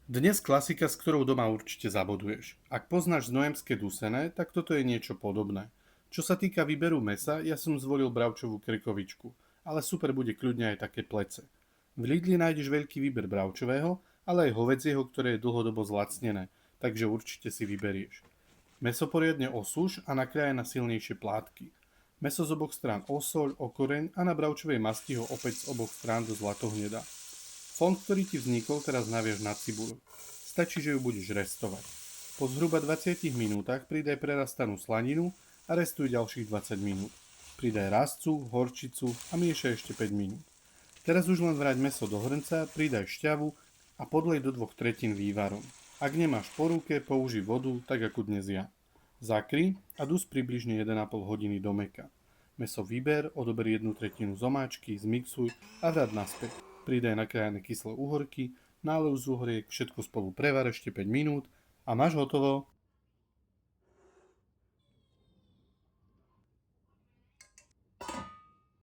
Dnes klasika, s ktorou doma určite zaboduješ. Ak poznáš znojemské dusené, tak toto je niečo podobné. Čo sa týka výberu mesa, ja som zvolil bravčovú krkovičku, ale super bude kľudne aj také plece. V Lidli nájdeš veľký výber bravčového, ale aj hovedzieho, ktoré je dlhodobo zlacnené, takže určite si vyberieš. Meso poriadne osúš a nakráj na silnejšie plátky. Meso z oboch strán osoľ, okoreň a na bravčovej masti ho opäť z oboch strán do zlatohneda. Fond, ktorý ti vznikol, teraz naviaž na cibuľu. Stačí, že ju budeš restovať. Po zhruba 20 minútach pridaj prerastanú slaninu a restuj ďalších 20 minút. Pridaj rastcu, horčicu a miešaj ešte 5 minút. Teraz už len vráť mäso do hrnca, pridaj šťavu a podlej do 2/3 vývarom. Ak nemáš po ruke, použij vodu, tak ako dnes ja. Zakry a dus približne 1,5 hodiny do mäka. Mäso vyber, odober 1/3 z omáčky, zmixuj a vráť naspäť. Pridaj nakrájané kyslé uhorky, nálev z uhoriek, všetko spolu prevar ešte 5 minút a máš hotovo.